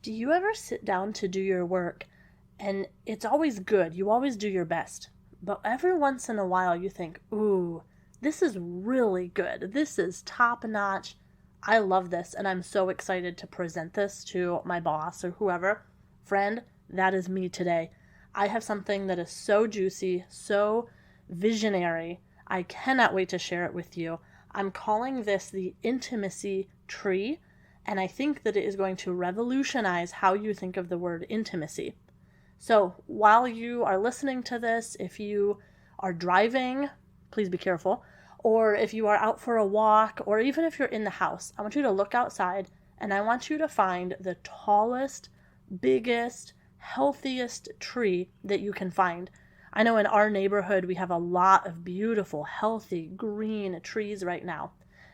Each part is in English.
Do you ever sit down to do your work and it's always good, you always do your best, but every once in a while you think, ooh, this is really good, this is top notch, I love this, and I'm so excited to present this to my boss or whoever. Friend, that is me today. I have something that is so juicy, so visionary, I cannot wait to share it with you. I'm calling this the intimacy tree. And I think that it is going to revolutionize how you think of the word intimacy. So while you are listening to this, if you are driving, please be careful. Or if you are out for a walk, or even if you're in the house, I want you to look outside and I want you to find the tallest, biggest, healthiest tree that you can find. I know in our neighborhood we have a lot of beautiful, healthy, green trees right now.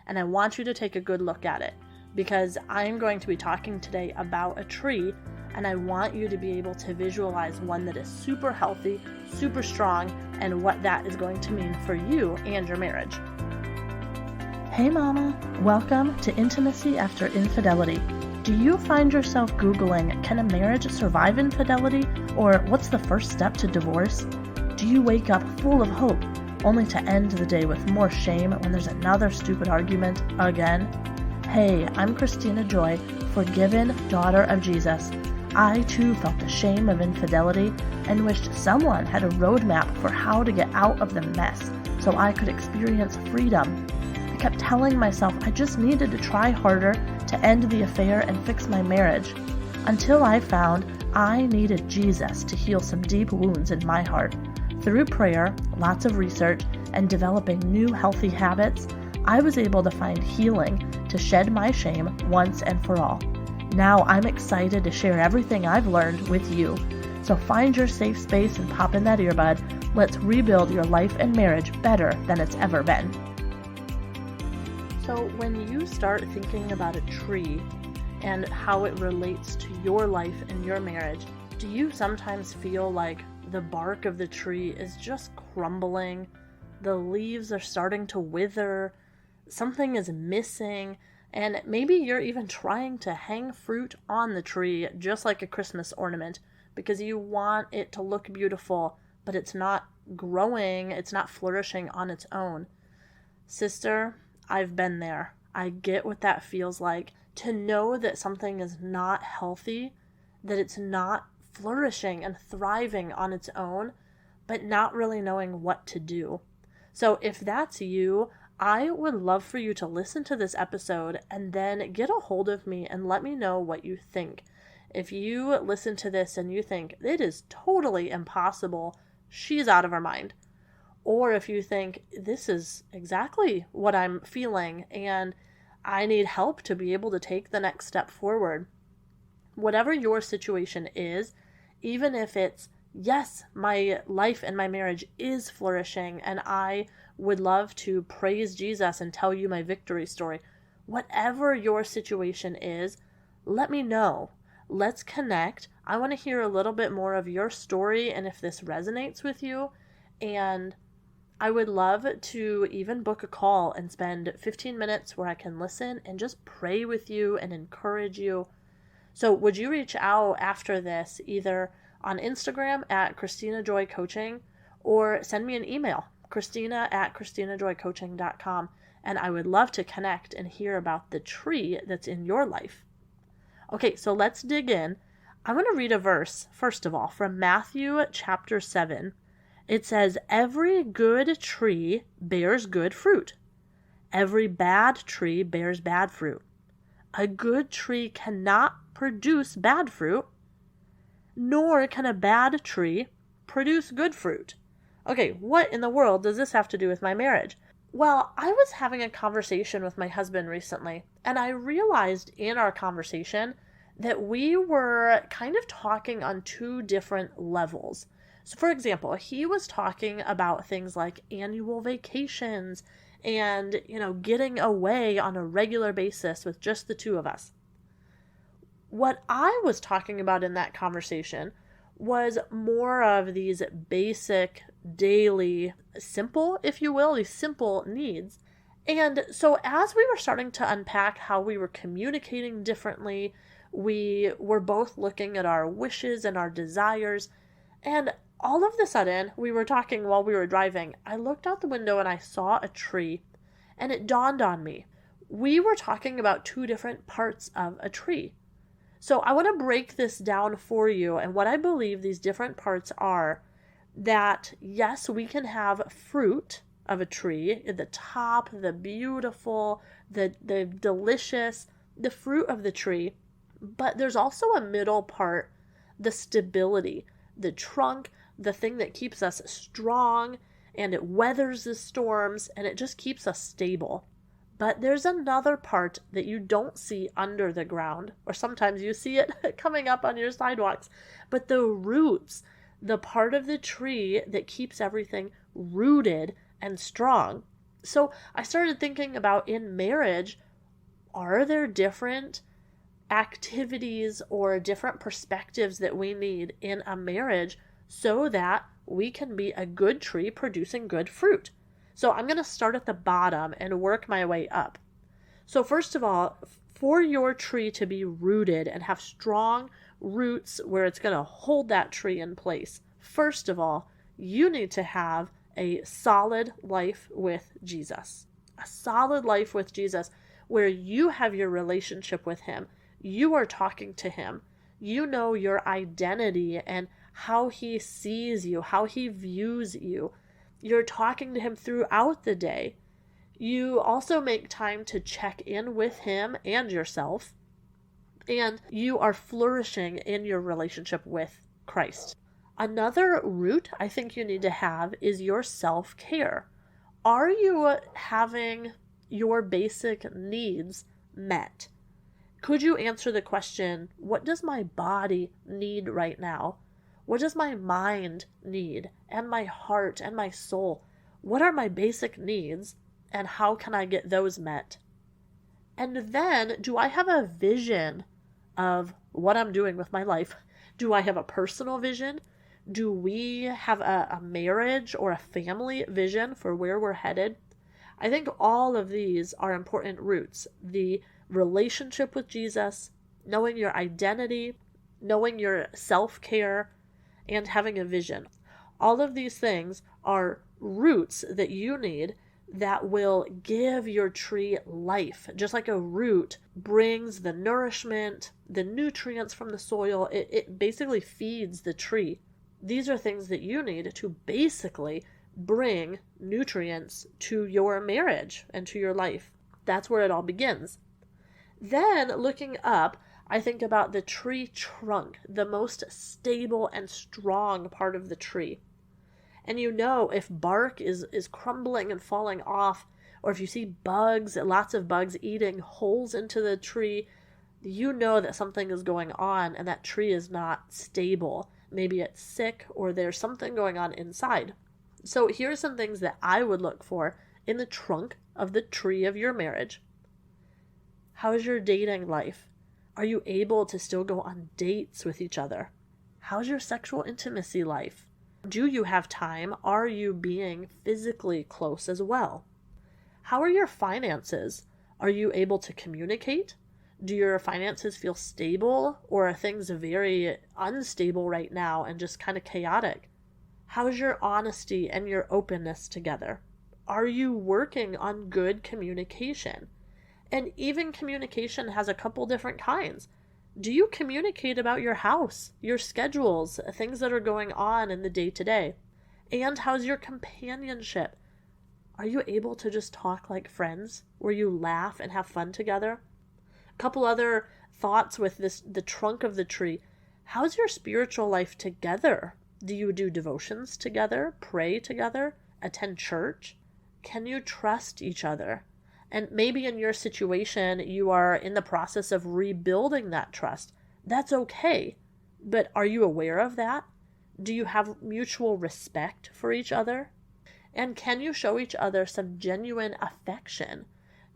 And I want you to take a good look at it, because I'm going to be talking today about a tree, and I want you to be able to visualize one that is super healthy, super strong, and what that is going to mean for you and your marriage. Hey mama, welcome to Intimacy After Infidelity. Do you find yourself Googling, can a marriage survive infidelity? Or what's the first step to divorce? Do you wake up full of hope, only to end the day with more shame when there's another stupid argument again? Hey, I'm Kristina Joy, forgiven daughter of Jesus. I too felt the shame of infidelity and wished someone had a roadmap for how to get out of the mess so I could experience freedom. I kept telling myself I just needed to try harder to end the affair and fix my marriage, until I found I needed Jesus to heal some deep wounds in my heart. Through prayer, lots of research, and developing new healthy habits, I was able to find healing to shed my shame once and for all. Now I'm excited to share everything I've learned with you. So find your safe space and pop in that earbud. Let's rebuild your life and marriage better than it's ever been. So when you start thinking about a tree and how it relates to your life and your marriage, do you sometimes feel like the bark of the tree is just crumbling? The leaves are starting to wither. Something is missing, and maybe you're even trying to hang fruit on the tree just like a Christmas ornament because you want it to look beautiful, but it's not growing, it's not flourishing on its own. Sister, I've been there. I get what that feels like, to know that something is not healthy, that it's not flourishing and thriving on its own, but not really knowing what to do. So if that's you, I would love for you to listen to this episode and then get a hold of me and let me know what you think. If you listen to this and you think it is totally impossible, she's out of her mind. Or if you think this is exactly what I'm feeling and I need help to be able to take the next step forward. Whatever your situation is, even if it's, yes, my life and my marriage is flourishing and I would love to praise Jesus and tell you my victory story. Whatever your situation is, let me know. Let's connect. I want to hear a little bit more of your story and if this resonates with you. And I would love to even book a call and spend 15 minutes where I can listen and just pray with you and encourage you. So would you reach out after this either on Instagram at Kristina Joy Coaching or send me an email, Kristina@KristinaJoyCoaching.com, and I would love to connect and hear about the tree that's in your life. Okay, so let's dig in. I want to read a verse, first of all, from Matthew chapter 7. It says, "Every good tree bears good fruit. Every bad tree bears bad fruit. A good tree cannot produce bad fruit, nor can a bad tree produce good fruit." Okay, what in the world does this have to do with my marriage? Well, I was having a conversation with my husband recently, and I realized in our conversation that we were kind of talking on two different levels. So for example, he was talking about things like annual vacations and, getting away on a regular basis with just the two of us. What I was talking about in that conversation was more of these basic, daily, simple, if you will, these simple needs. And so as we were starting to unpack how we were communicating differently, We were both looking at our wishes and our desires. And all of a sudden, we were talking while we were driving. I looked out the window and I saw a tree, and it dawned on me. We were talking about two different parts of a tree. So I want to break this down for you, and what I believe these different parts are, that yes, we can have fruit of a tree, the top, the beautiful, the delicious, the fruit of the tree, but there's also a middle part, the stability, the trunk, the thing that keeps us strong, and it weathers the storms, and it just keeps us stable. But there's another part that you don't see under the ground, or sometimes you see it coming up on your sidewalks, but the roots, the part of the tree that keeps everything rooted and strong. So I started thinking about, in marriage, are there different activities or different perspectives that we need in a marriage so that we can be a good tree producing good fruit? So I'm going to start at the bottom and work my way up. So first of all, for your tree to be rooted and have strong roots where it's going to hold that tree in place, first of all, you need to have a solid life with Jesus. A solid life with Jesus where you have your relationship with him. You are talking to him. You know your identity and how he sees you, how he views you. You're talking to him throughout the day. You also make time to check in with him and yourself. And you are flourishing in your relationship with Christ. Another root I think you need to have is your self-care. Are you having your basic needs met? Could you answer the question, what does my body need right now? What does my mind need? And my heart and my soul? What are my basic needs? And how can I get those met? And then, do I have a vision of what I'm doing with my life? Do I have a personal vision? Do we have a marriage or a family vision for where we're headed? I think all of these are important roots. The relationship with Jesus, knowing your identity, knowing your self-care, and having a vision. All of these things are roots that you need that will give your tree life. Just like a root brings the nourishment, the nutrients from the soil, it basically feeds the tree. These are things that you need to basically bring nutrients to your marriage and to your life. That's where it all begins. Then, looking up, I think about the tree trunk, the most stable and strong part of the tree. And you know, if bark is crumbling and falling off, or if you see bugs, lots of bugs eating holes into the tree, you know that something is going on and that tree is not stable. Maybe it's sick or there's something going on inside. So here are some things that I would look for in the trunk of the tree of your marriage. How's your dating life? Are you able to still go on dates with each other? How's your sexual intimacy life? Do you have time? Are you being physically close as well? How are your finances? Are you able to communicate? Do your finances feel stable, or are things very unstable right now and just kind of chaotic? How's your honesty and your openness together? Are you working on good communication? And even communication has a couple different kinds. Do you communicate about your house, your schedules, things that are going on in the day-to-day? And how's your companionship? Are you able to just talk like friends, where you laugh and have fun together? A couple other thoughts with the trunk of the tree. How's your spiritual life together? Do you do devotions together, pray together, attend church? Can you trust each other? And maybe in your situation, you are in the process of rebuilding that trust. That's okay. But are you aware of that? Do you have mutual respect for each other? And can you show each other some genuine affection?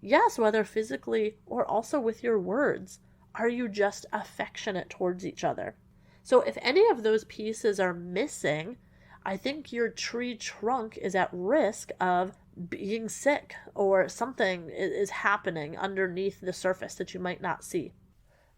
Yes, whether physically or also with your words. Are you just affectionate towards each other? So if any of those pieces are missing, I think your tree trunk is at risk of being sick, or something is happening underneath the surface that you might not see.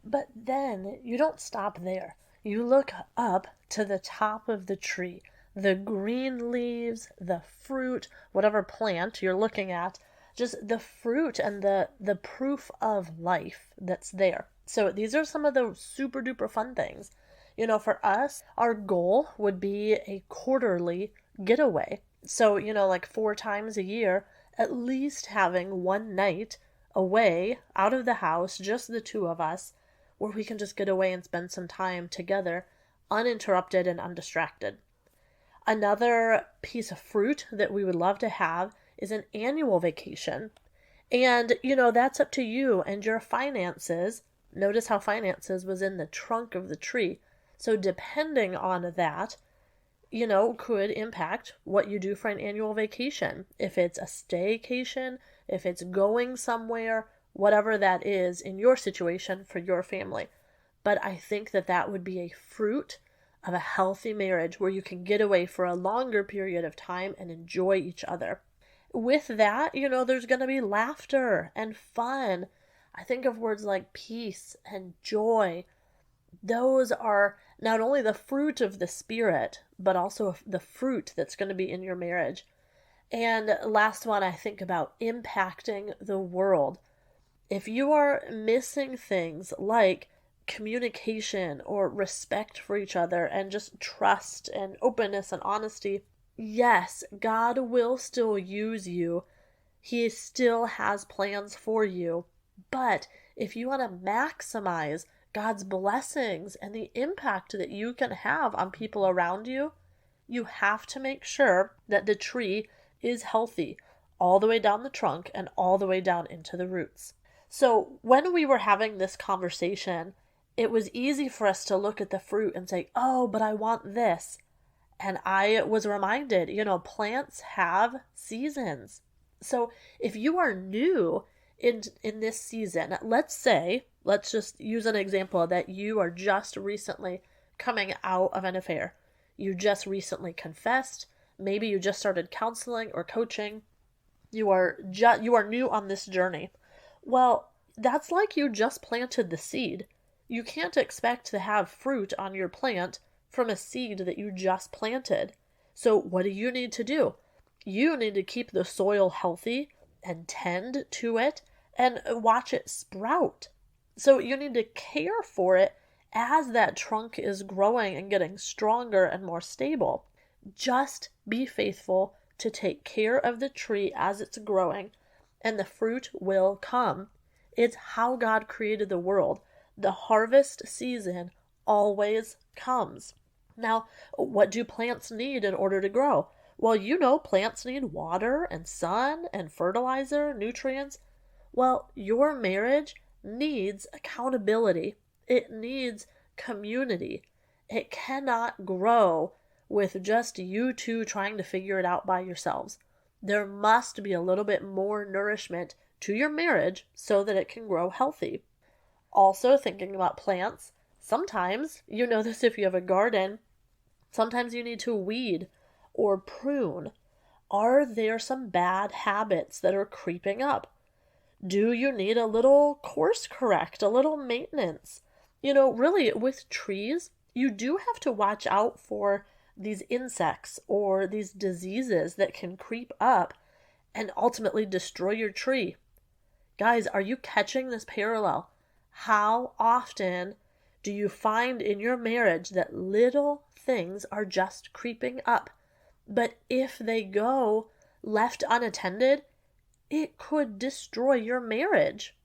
But then you don't stop there. You look up to the top of the tree, the green leaves, the fruit, whatever plant you're looking at, just the fruit and the proof of life that's there. So these are some of the super duper fun things. For us, our goal would be a quarterly getaway. So, like 4 times a year, at least having one night away out of the house, just the two of us, where we can just get away and spend some time together, uninterrupted and undistracted. Another piece of fruit that we would love to have is an annual vacation. And, that's up to you and your finances. Notice how finances was in the trunk of the tree. So depending on that, could impact what you do for an annual vacation. If it's a staycation, if it's going somewhere, whatever that is in your situation for your family. But I think that would be a fruit of a healthy marriage where you can get away for a longer period of time and enjoy each other. With that, there's going to be laughter and fun. I think of words like peace and joy. Those are not only the fruit of the Spirit, but also the fruit that's going to be in your marriage. And last one, I think about impacting the world. If you are missing things like communication or respect for each other and just trust and openness and honesty, yes, God will still use you. He still has plans for you. But if you want to maximize God's blessings and the impact that you can have on people around you, you have to make sure that the tree is healthy all the way down the trunk and all the way down into the roots. So when we were having this conversation, it was easy for us to look at the fruit and say, oh, but I want this. And I was reminded, plants have seasons. So if you are new in this season, let's just use an example that you are just recently coming out of an affair. You just recently confessed. Maybe you just started counseling or coaching. You are new on this journey. Well, that's like you just planted the seed. You can't expect to have fruit on your plant from a seed that you just planted. So what do you need to do? You need to keep the soil healthy and tend to it and watch it sprout. So you need to care for it as that trunk is growing and getting stronger and more stable. Just be faithful to take care of the tree as it's growing, and the fruit will come. It's how God created the world. The harvest season always comes. Now, what do plants need in order to grow? Well, plants need water and sun and fertilizer, nutrients. Well, your marriage needs accountability. It needs community. It cannot grow with just you two trying to figure it out by yourselves. There must be a little bit more nourishment to your marriage so that it can grow healthy. Also, thinking about plants, sometimes, this if you have a garden, sometimes you need to weed or prune. Are there some bad habits that are creeping up? Do you need a little course correct, a little maintenance? Really, with trees, you do have to watch out for these insects or these diseases that can creep up and ultimately destroy your tree. Guys, are you catching this parallel? How often do you find in your marriage that little things are just creeping up? But if they go left unattended, it could destroy your marriage.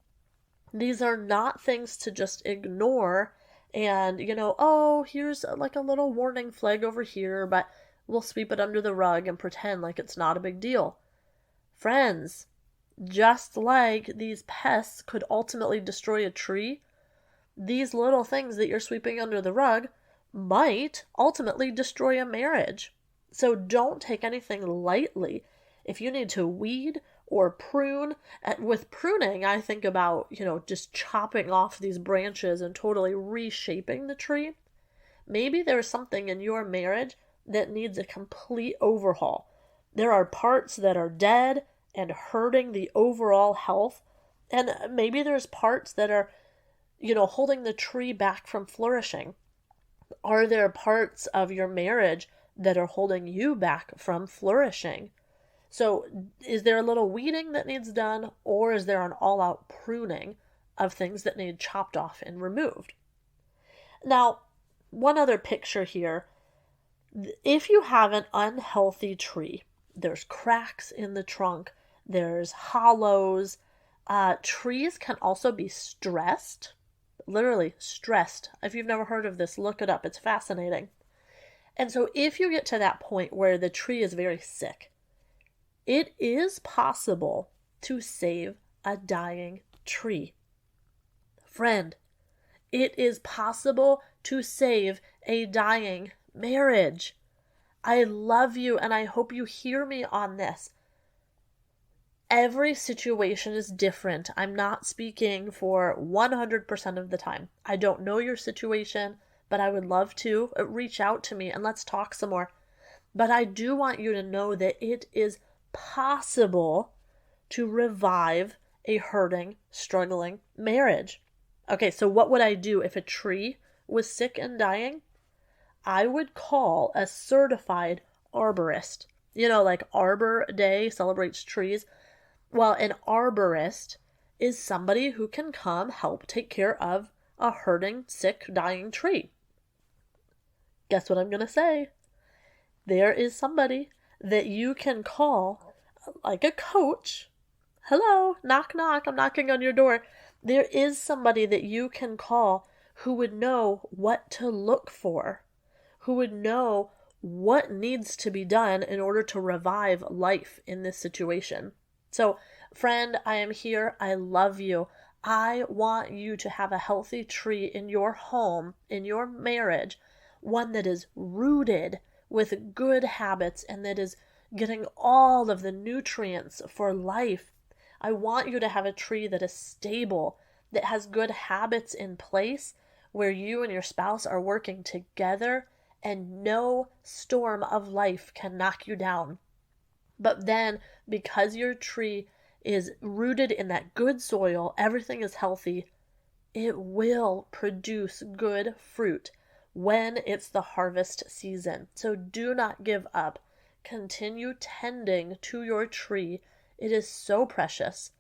These are not things to just ignore and, here's like a little warning flag over here, but we'll sweep it under the rug and pretend like it's not a big deal. Friends, just like these pests could ultimately destroy a tree, these little things that you're sweeping under the rug might ultimately destroy a marriage. So don't take anything lightly. If you need to weed or prune, with pruning, I think about, just chopping off these branches and totally reshaping the tree. Maybe there's something in your marriage that needs a complete overhaul. There are parts that are dead and hurting the overall health, and maybe there's parts that are, holding the tree back from flourishing? Are there parts of your marriage that are holding you back from flourishing? So is there a little weeding that needs done, or is there an all-out pruning of things that need chopped off and removed? Now, one other picture here. If you have an unhealthy tree, there's cracks in the trunk, there's hollows. Trees can also be stressed, literally stressed. If you've never heard of this, look it up. It's fascinating. And so if you get to that point where the tree is very sick, it is possible to save a dying tree. Friend, it is possible to save a dying marriage. I love you, and I hope you hear me on this. Every situation is different. I'm not speaking for 100% of the time. I don't know your situation, but I would love to reach out to me and let's talk some more. But I do want you to know that it is possible to revive a hurting, struggling marriage. Okay, so what would I do if a tree was sick and dying? I would call a certified arborist. Like Arbor Day celebrates trees. Well, an arborist is somebody who can come help take care of a hurting, sick, dying tree. Guess what I'm going to say? There is somebody that you can call, like a coach. Hello, knock, knock, I'm knocking on your door. There is somebody that you can call who would know what to look for, who would know what needs to be done in order to revive life in this situation. So, friend, I am here. I love you. I want you to have a healthy tree in your home, in your marriage, one that is rooted with good habits and that is getting all of the nutrients for life. I want you to have a tree that is stable, that has good habits in place, where you and your spouse are working together and no storm of life can knock you down. But then, because your tree is rooted in that good soil, everything is healthy, it will produce good fruit when it's the harvest season. So do not give up. Continue tending to your tree. It is so precious.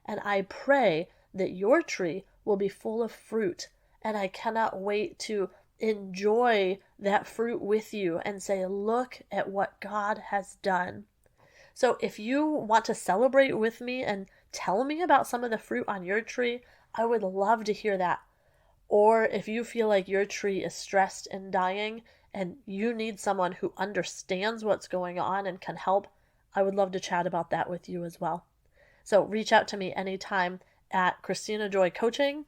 And I pray that your tree will be full of fruit. And I cannot wait to enjoy that fruit with you and say, look at what God has done. So if you want to celebrate with me and tell me about some of the fruit on your tree, I would love to hear that. Or if you feel like your tree is stressed and dying and you need someone who understands what's going on and can help, I would love to chat about that with you as well. So reach out to me anytime at Kristina Joy Coaching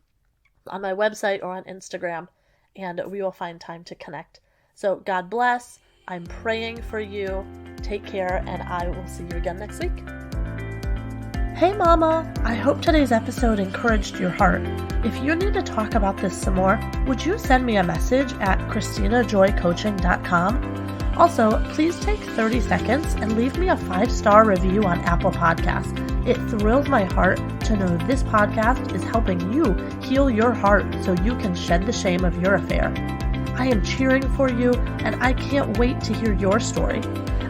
on my website or on Instagram, and we will find time to connect. So God bless. I'm praying for you. Take care, and I will see you again next week. Hey Mama, I hope today's episode encouraged your heart. If you need to talk about this some more, would you send me a message at KristinaJoyCoaching.com? Also, please take 30 seconds and leave me a 5-star review on Apple Podcasts. It thrills my heart to know this podcast is helping you heal your heart so you can shed the shame of your affair. I am cheering for you, and I can't wait to hear your story.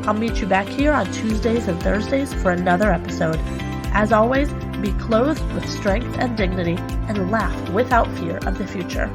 I'll meet you back here on Tuesdays and Thursdays for another episode. As always, be clothed with strength and dignity and laugh without fear of the future.